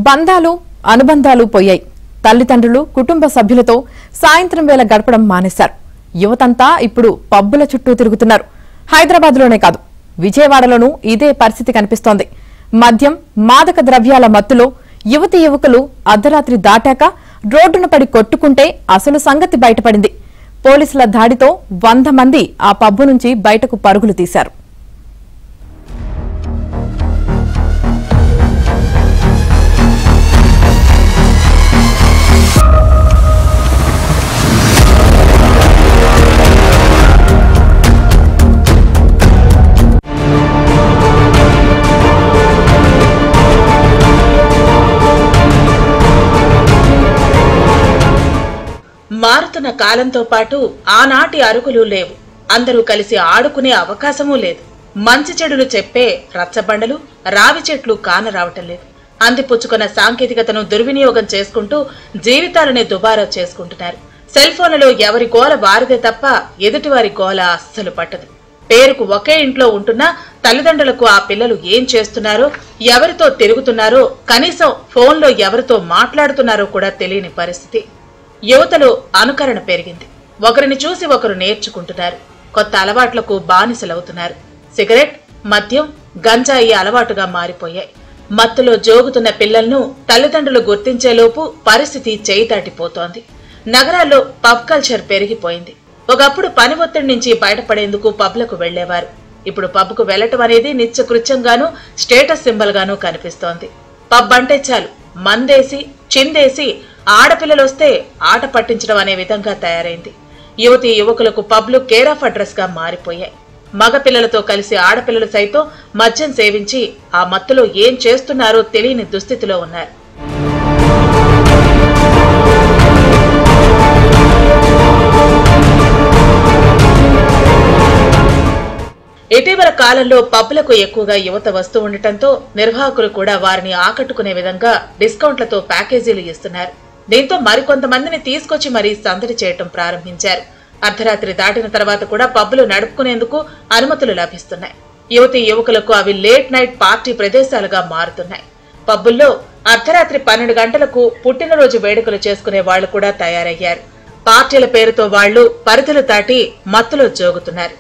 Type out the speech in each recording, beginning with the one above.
బంధాలు అనుబంధాలు పోయాయి. తల్లిదండ్రులు కుటుంబ సభ్యులతో సాయంత్రం వేళ గడపడం మానేశారు. యువతంతా ఇప్పుడు పబ్బుల చుట్టూ తిరుగుతున్నారు. హైదరాబాద్లోనే కాదు, విజయవాడలోనూ ఇదే పరిస్థితి కనిపిస్తోంది. మద్యం, మాదక ద్రవ్యాల మత్తులో యువతీ యువకులు అర్ధరాత్రి దాటాక రోడ్డున పడి కొట్టుకుంటే అసలు సంగతి బయటపడింది. పోలీసుల దాడితో 100 మంది ఆ పబ్బు నుంచి బయటకు పరుగులు తీశారు. మారుతున్న కాలంతో పాటు ఆనాటి అరుగులు లేవు. అందరూ కలిసి ఆడుకునే అవకాశమూ లేదు. మంచి చెడులు చెప్పే రచ్చబండలు, రావి చెట్లు కానరావటం లేదు. అందిపుచ్చుకున్న సాంకేతికతను దుర్వినియోగం చేసుకుంటూ జీవితాలనే దుబారా చేసుకుంటున్నారు. సెల్ ఫోన్లలో ఎవరి గోల వారిదే తప్ప ఎదుటివారి గోల అస్సలు పట్టదు. పేరుకు ఒకే ఇంట్లో ఉంటున్నా తల్లిదండ్రులకు ఆ పిల్లలు ఏం చేస్తున్నారో, ఎవరితో తిరుగుతున్నారో, కనీసం ఫోన్లో ఎవరితో మాట్లాడుతున్నారో కూడా తెలియని పరిస్థితి. యువతలో అనుకరణ పెరిగింది. ఒకరిని చూసి ఒకరు నేర్చుకుంటున్నారు. కొత్త అలవాట్లకు బానిసలవుతున్నారు. సిగరెట్, మద్యం, గంజాయి అలవాటుగా మారిపోయాయి. మత్తులో జోగుతున్న పిల్లలను తల్లిదండ్రులు గుర్తించేలోపు పరిస్థితి చేయి దాటిపోతోంది. నగరాల్లో పబ్ కల్చర్ పెరిగిపోయింది. ఒకప్పుడు పని ఒత్తిడి నుంచి బయటపడేందుకు పబ్లకు వెళ్లేవారు. ఇప్పుడు పబ్కు వెళ్లటం అనేది నిత్యకృత్యంగానూ స్టేటస్ సింబల్ గానూ కనిపిస్తోంది. పబ్ అంటే చాలు మందేసి చిందేసి ఆడపిల్లలొస్తే ఆట పట్టించడం అనే విధంగా తయారైంది. యువతీ యువకులకు పబ్లు కేర్ ఆఫ్ అడ్రస్ గా మారిపోయాయి. మగపిల్లలతో కలిసి ఆడపిల్లలు సైతం మద్యం సేవించి ఆ మత్తులో ఏం చేస్తున్నారో తెలియని దుస్థితిలో ఉన్నారు. ఇటీవల కాలంలో పబ్లకు ఎక్కువగా యువత వస్తూ ఉండటంతో నిర్వాహకులు కూడా వారిని ఆకట్టుకునే విధంగా డిస్కౌంట్లతో ప్యాకేజీలు ఇస్తున్నారు. దీంతో మరికొంతమందిని తీసుకొచ్చి మరీ సందడి చేయటం ప్రారంభించారు. అర్ధరాత్రి దాటిన తర్వాత కూడా పబ్బులు నడుపుకునేందుకు అనుమతులు లభిస్తున్నాయి. యువతీ యువకులకు అవి లేట్ నైట్ పార్టీ ప్రదేశాలుగా మారుతున్నాయి. పబ్బుల్లో అర్ధరాత్రి 12 గంటలకు పుట్టినరోజు వేడుకలు చేసుకునే వాళ్లు కూడా తయారయ్యారు. పార్టీల పేరుతో వాళ్లు పరిధులు దాటి మత్తులో జోగుతున్నారు.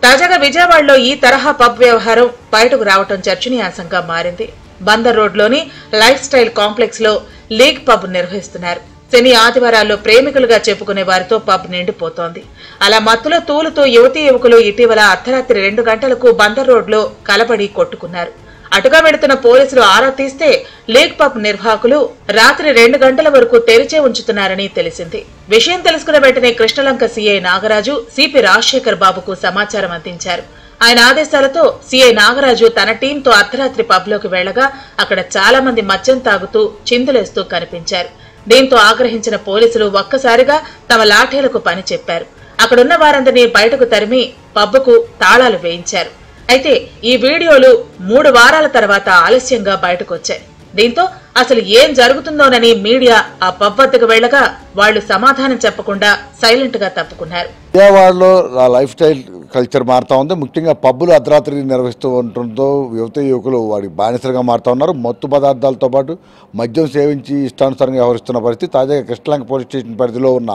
తాజాగా విజయవాడలో ఈ తరహా పబ్ వ్యవహారం బయటకు రావటం చర్చనీయాంశంగా మారింది. బందర్ రోడ్లోని లైఫ్ స్టైల్ కాంప్లెక్స్ లో లీగ్ పబ్ నిర్వహిస్తున్నారు. శని ఆదివారాల్లో ప్రేమికులుగా చెప్పుకునే వారితో పబ్ నిండిపోతోంది. అలా మత్తులో తూలుతూ యువతీ యువకులు ఇటీవల అర్ధరాత్రి 2 గంటలకు బందర్ రోడ్లో కలబడి కొట్టుకున్నారు. అటుగా వెడుతున్న పోలీసులు ఆరా తీస్తే లీగ్ పబ్ నిర్వాహకులు రాత్రి 2 గంటల వరకు తెరిచే ఉంచుతున్నారని తెలిసింది. విషయం తెలుసుకున్న వెంటనే కృష్ణలంక సీఐ నాగరాజు సిపి రాజశేఖర్ బాబుకు సమాచారం అందించారు. ఆయన ఆదేశాలతో సీఐ నాగరాజు తన టీంతో అర్ధరాత్రి పబ్లోకి వెళ్లగా అక్కడ చాలా మంది మద్యం తాగుతూ చిందులేస్తూ కనిపించారు. దీంతో ఆగ్రహించిన పోలీసులు ఒక్కసారిగా తమ లాఠీలకు పని చెప్పారు. అక్కడున్న వారందరినీ బయటకు తరిమి పబ్కు తాళాలు వేయించారు. అయితే ఈ వీడియోలు 3 వారాల తర్వాత ఆలస్యంగా బయటకొచ్చాయి. దీంతో అసలు ఏం జరుగుతుందోనని మీడియా ఆ పబ్ వద్దకు వెళ్లగా వాళ్లు సమాధానం చెప్పకుండా సైలెంట్ గా తప్పుకున్నారు. విజయవాడలో లైఫ్ స్టైల్ కల్చర్ మారుతా ఉంది. ముఖ్యంగా పబ్బులు అర్ధరాత్రి నిర్వహిస్తూ ఉండటంతో యువత యువకులు వాడి బానిసలుగా మారుతా ఉన్నారు. మత్తు పదార్థాలతో పాటు మద్యం సేవించి ఇష్టానుసారంగా వ్యవహరిస్తున్న పరిస్థితి. తాజాగా కృష్ణలంక పోలీస్ స్టేషన్ పరిధిలో ఉన్న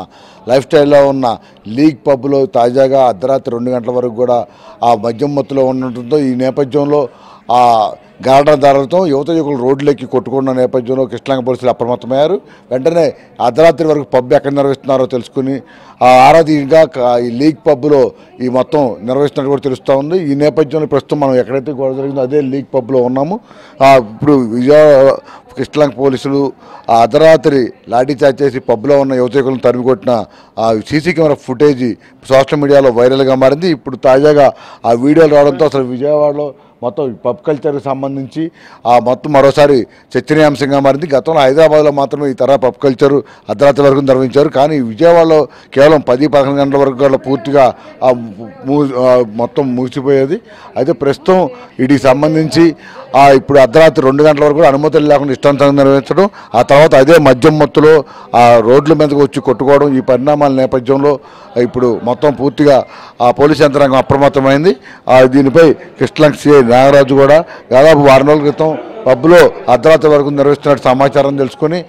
లైఫ్ స్టైల్లో ఉన్న లీగ్ పబ్లో తాజాగా అర్ధరాత్రి 2 గంటల వరకు కూడా ఆ మద్యం మత్తులో ఉండటంతో ఈ నేపథ్యంలో ఆ గాఢదారులతో యువత యువకులు రోడ్లెక్కి కొట్టుకున్న నేపథ్యంలో కృష్ణలంక పోలీసులు అప్రమత్తమయ్యారు. వెంటనే అర్ధరాత్రి వరకు పబ్ ఎక్కడ నిర్వహిస్తున్నారో తెలుసుకుని ఆరాధీగా ఈ లీగ్ పబ్లో ఈ మొత్తం నిర్వహిస్తున్నట్టు కూడా తెలుస్తూ ఉంది. ఈ నేపథ్యంలో ప్రస్తుతం మనం ఎక్కడైతే గొడవ జరిగిందో అదే లీగ్ పబ్లో ఉన్నాము. ఇప్పుడు విజయవాడ కృష్ణలంక పోలీసులు అర్ధరాత్రి లాఠీచార్జ్ చేసి పబ్లో ఉన్న యువతకులను తరిమికొట్టిన సీసీ కెమెరా ఫుటేజీ సోషల్ మీడియాలో వైరల్గా మారింది. ఇప్పుడు తాజాగా ఆ వీడియోలు రావడంతో అసలు విజయవాడలో మొత్తం పబ్ కల్చర్కి సంబంధించి మొత్తం మరోసారి చర్చనీయాంశంగా మారింది. గతంలో హైదరాబాద్లో మాత్రమే ఈ తరహా పబ్ కల్చర్ అర్ధరాత్రి వరకు నిర్వహించారు. కానీ విజయవాడలో కేవలం 10-11 గంటల వరకు పూర్తిగా మొత్తం ముగిసిపోయేది. అయితే ప్రస్తుతం వీటికి సంబంధించి ఇప్పుడు అర్ధరాత్రి 2 గంటల వరకు కూడా అనుమతులు లేకుండా ఇష్టానుసారంగా నిర్వహించడం, ఆ తర్వాత అదే మద్యం మత్తులో రోడ్ల మీదకి వచ్చి కొట్టుకోవడం, ఈ పరిణామాల నేపథ్యంలో ఇప్పుడు మొత్తం పూర్తిగా పోలీస్ యంత్రాంగం అప్రమత్తమైంది. దీనిపై కృష్ణలంక సిఐ నాగరాజు కూడా దాదాపు 6 రోజుల క్రితం పబ్లో అర్ధరాత్రి వరకు నిర్వహిస్తున్నట్టు సమాచారం తెలుసుకుని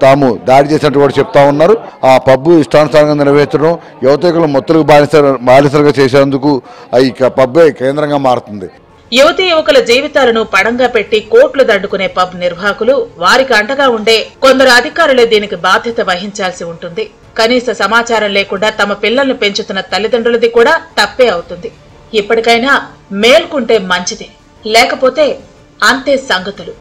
తాము దాడి చేసినట్టు కూడా చెప్తా ఉన్నారు. ఆ పబ్బు ఇష్టానుసారంగా నిర్వహించడం యువతకులు మొత్తులకు బానిసలుగా చేసేందుకు ఈ పబ్బే కేంద్రంగా మారుతుంది. యువతీ యువకుల జీవితాలను పడంగా పెట్టి కోట్లు దండుకునే పబ్ నిర్వాహకులు, వారికి అండగా ఉండే కొందరు అధికారులే దీనికి బాధ్యత వహించాల్సి ఉంటుంది. కనీస సమాచారం లేకుండా తమ పిల్లల్ని పెంచుతున్న తల్లిదండ్రులది కూడా తప్పే అవుతుంది. ఇప్పటికైనా మేల్కుంటే మంచిది, లేకపోతే అంతే సంగతులు.